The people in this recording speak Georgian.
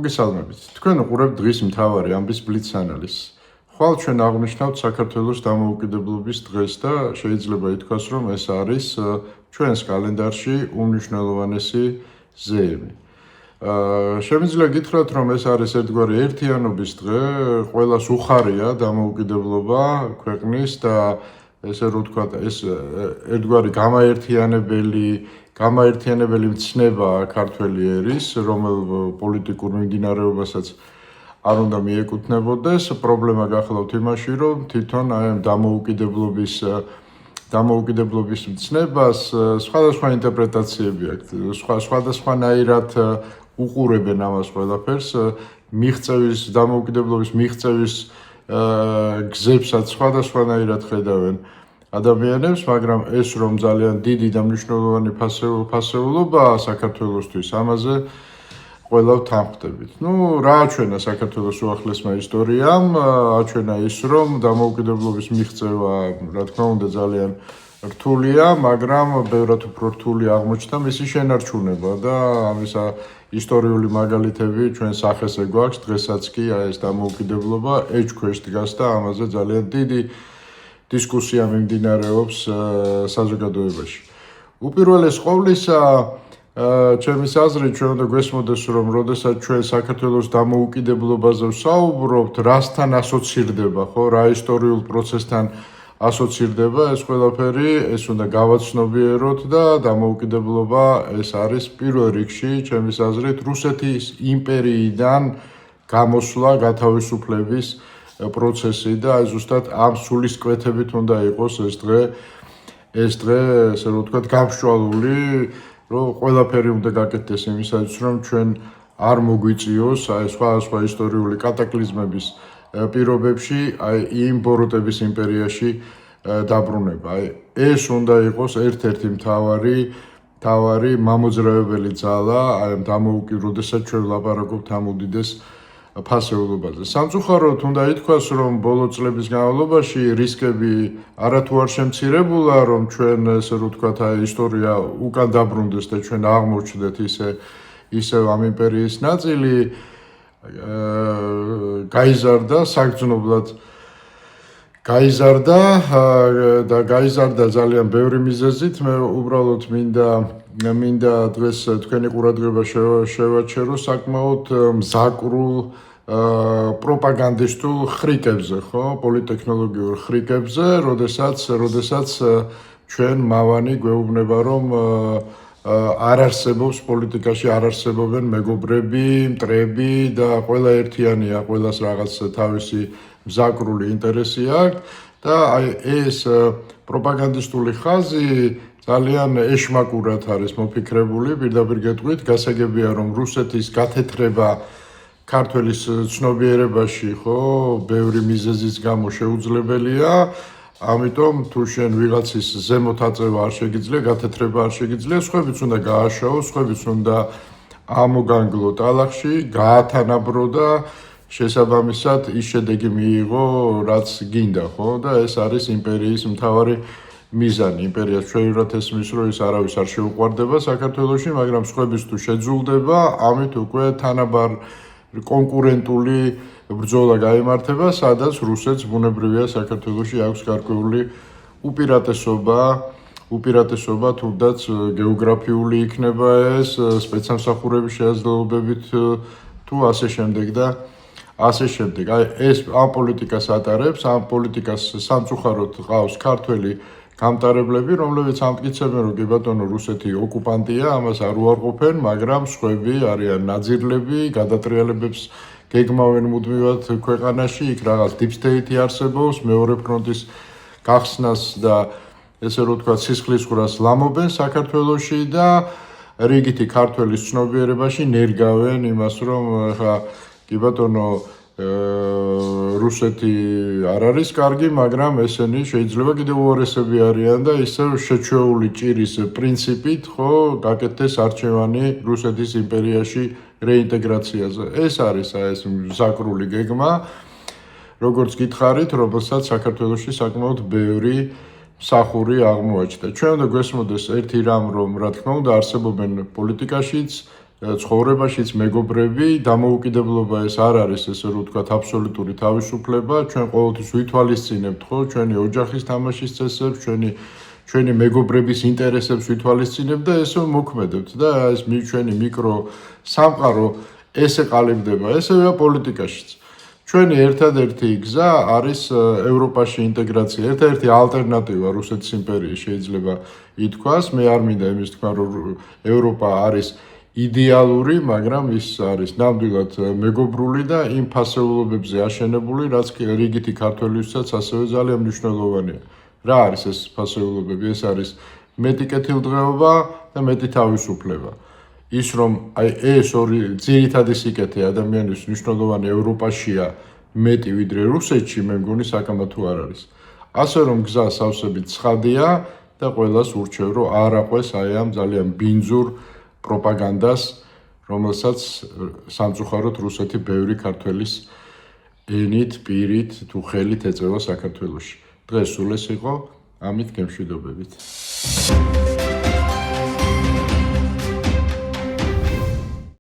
მოგესალმებით. თქვენ უყურებთ დღის მთავარი ამბის ბლიც ანალიზს. ხვალ ჩვენ აღნიშნავთ საქართველოს დამოუკიდებლობის დღეს და შეიძლება ითქვას, რომ ეს არის ჩვენს კალენდარში უმნიშვნელოვანესი ზეიმი. Შემიძლია გითხრათ, რომ ეს არის ერთგვარი ერთიანობის დღე, ყველას უხარია დამოუკიდებლობა ქვეყნის და ესე რომ ვთქვათ, ეს ერთგვარი გამაერთიანებელი მცნება ქართველი ერის, რომელ პოლიტიკურ მიმდინარეობასაც არ უნდა მიეკუთვნებოდეს. პრობლემა გახლავთ იმაში, რომ თვითონ აი ამ დამოუკიდებლობის მცნებას სხვადასხვა ინტერპრეტაციები აქვს. სხვადასხვანაირად უყურებენ ამას ყველაფერს, დამოუკიდებლობის მიღწევის გზებსაც სხვადასხვანაირად ხედავენ ადამიანებს, მაგრამ ეს რომ ძალიან დიდი და მნიშვნელოვანი ფასეულობაა საქართველოსთვის, ამაზე ყველა ვთანხმდებით. რა აჩვენა საქართველოს უახლესმა ისტორიამ? აჩვენა ის, რომ დამოუკიდებლობის მიღწევა, რა თქმა უნდა, ძალიან რთულია, მაგრამ ბევრად უფრო რთული აღმოჩნდა მისი შენარჩუნება და ამისა ისტორიული მაგალითები ჩვენ სახესე გვაქვს, დღესაც კი ეს დამოუკიდებლობა ეჭქვეშ დგას და ამაზე ძალიან დიდი დისკუსია მიმდინარეობს საზოგადოებაში. უპირველეს ყოვლისა, ჩემის აზრით, ჩვენ უნდა გვესმოდეს, რომ როდესაც ჩვენ საქართველოს დამოუკიდებლობაზე ვსაუბრობთ, რასთან ასოცირდება, ხო, რა ისტორიულ პროცესთან ასოცირდება ეს ყველაფერი, ეს უნდა გავაცნობიეროთ და დამოუკიდებლობა ეს არის პირველ რიგში, ჩემის აზრით, რუსეთის იმპერიიდან გამოსვლა, გათავისუფლების პროცესი და აი ზუსტად ამ სულისკვეთებით უნდა იყოს ეს დღე, ესე რომ ვთქვათ, გამსჭვალული, რომ ყველაფერი უნდა გაკეთდეს იმისათვის, რომ ჩვენ არ მოგვიწიოს აი სხვა ისტორიული კატაკლიზმების პირობებში, აი იმ ბოროტების იმპერიაში დაბრუნება. აი ეს უნდა იყოს ერთ-ერთი მთავარი მამოძრავებელი ძალა, აი როდესაც ჩვენ ვლაპარაკობთ ამ უდიდეს ფასეულობაზე. სამწუხაროდ უნდა ითქვას, რომ ბოლო წლების განმავლობაში რისკები არათუ არ შემცირებულა, რომ ჩვენ ესე რომ ვთქვათ, აი ისტორია უკან დაბრუნდეს და ჩვენ აღმოჩნდეთ ისევ ამ იმპერიის ნაწილი, გაიზარდა საგრძნობლად გაიზარდა ძალიან ბევრი მიზეზით. მე უბრალოდ მინდა დღეს თქვენი ყურადღება შევაჩერო საკმაოდ მზაკრულ პროპაგანდისტულ ხრიკებზე, ხო, პოლიტექნოლოგიურ ხრიკებზე, როდესაც ჩვენ მავანი გვეუბნება, რომ არ არსებობს პოლიტიკაში, არ არსებობენ მეგობრები, მტრები და ყველა ერთიანია, ყველას რაღაც თავისი მზაკრული ინტერესი აქვს და აი ეს პროპაგანდისტული ხაზი ძალიან ეშმაკურად არის მოფიქრებული, პირდაპირ გეტყვით, გასაგებია, რომ რუსეთის გათეთრება ქართველის ცნობიერებაში, ხო, ბევრი მიზეზის გამო შეუძლებელია. ამიტომ თუ შენ ვიღაცის ზემოთ აწევა არ შეგიძლია, გათეთრება არ შეგიძლია, სხვებიც უნდა გააშაოს, სხვებიც უნდა ამოგანგლო ტალახში, გაათანაბრო და შესაბამისად ის შედეგი მიიღო, რაც გინდა, ხო? და ეს არის იმპერიის მთავარი მიზანი. იმპერიას ჩვეულებრივ ესმის, რომ ის არავის არ შეუყვარდება საქართველოში, მაგრამ სხვების თუ შეძულდება, ამით უკვე თანაბარ კონკურენტული ბრძოლა გაიმართება, სადაც რუსეთს ბუნებრივია საქართველოში აქვს გარკვეული უპირატესობა, თუნდაც გეოგრაფიული იქნება ეს, სპეცსამსახურების შესაძლებლობებით თუ ასე შემდეგ და ასე შემდეგ. აი ეს ამ პოლიტიკას ატარებს, ამ პოლიტიკას სამწუხაროდ ყავს ქართველი გამტარებლები, რომლებიც ამტკიცებენ, რომ კი ბატონო, რუსეთი ოკუპანტია, ამას არ უარყოფენ, მაგრამ სხვები არიან ნაძირლები, გადატრიალებებს გეგმავენ მუდმივად ქვეყანაში, იქ რაღაც deep state არსებობს, მეორე ფრონტის გახსნას და ესე რომ ვთქვათ, სისხლისღვრას ლამობენ საქართველოში და რიგითი ქართველის ცნობიერებაში ნერგავენ იმას, რომ ხა კი ბატონო, რუსეთი არ არის კარგი, მაგრამ ესენი შეიძლება კიდევ უარესები არიან და ისევ შეჩვეული ჭირის პრინციპით, ხო, გაკეთდეს არჩევანი რუსეთის იმპერიაში რეინტეგრაციაზე. ეს არის ეს მზაკრული გეგმა, როგორც გითხარით, რომელსაც საქართველოში საკმაოდ ბევრი მსახური აღმოაჩნდა. ჩვენ უნდა გვესმოდეს ერთი რამ, რომ რა თქმა უნდა არსებობენ პოლიტიკაშიც ცხოვრებაშიც მეგობრები, დამოუკიდებლობა ეს არ არის, ესე რომ ვთქვათ, აბსოლუტური თავისუფლება, ჩვენ ყოველთვის ვითვალისწინებთ, ხო, ჩვენი ოჯახის თამაშის წესებს, ჩვენი მეგობრების ინტერესებს ვითვალისწინებთ და ესე მოქმედებთ და ეს ჩვენი მიკრო სამყარო ესე ყალიბდება, ესეა პოლიტიკაშიც. ჩვენი ერთადერთი გზა არის ევროპაში ინტეგრაცია, ერთადერთი ალტერნატივა რუსეთის იმპერიის შეიძლება ითქვას, მე არ მინდა იმის თქვა, რომ ევროპა არის იდეალური, მაგრამ ის არის ნამდვილად მეგობრული და იმ ფასეულობებზე აშენებული, რაც რიგითი ქართველებსაც ასევე ძალიან მნიშვნელოვანია. რა არის ეს ფასეულობები? ეს არის მეტი კეთილდღეობა და მეტი თავისუფლება. ის რომ აი ეს ორი ძირითადი სიკეთე ადამიანის მნიშვნელოვანი ევროპაშია მეტი ვიდრე რუსეთში, მე მგონი საკამათო არ არის. ასე რომ გზა სავსებით ცხადია და ყველას ურჩევ რომ არ აყვეს აი ამ ძალიან ბინძურ პროპაგანდას, რომელსაც სამწუხაროდ რუსეთი ბევრი ქართველის ენით, პირით თუ ხელით ეწევა საქართველოში. დღეს სულ ეს იყო, ამით გემშვიდობებით.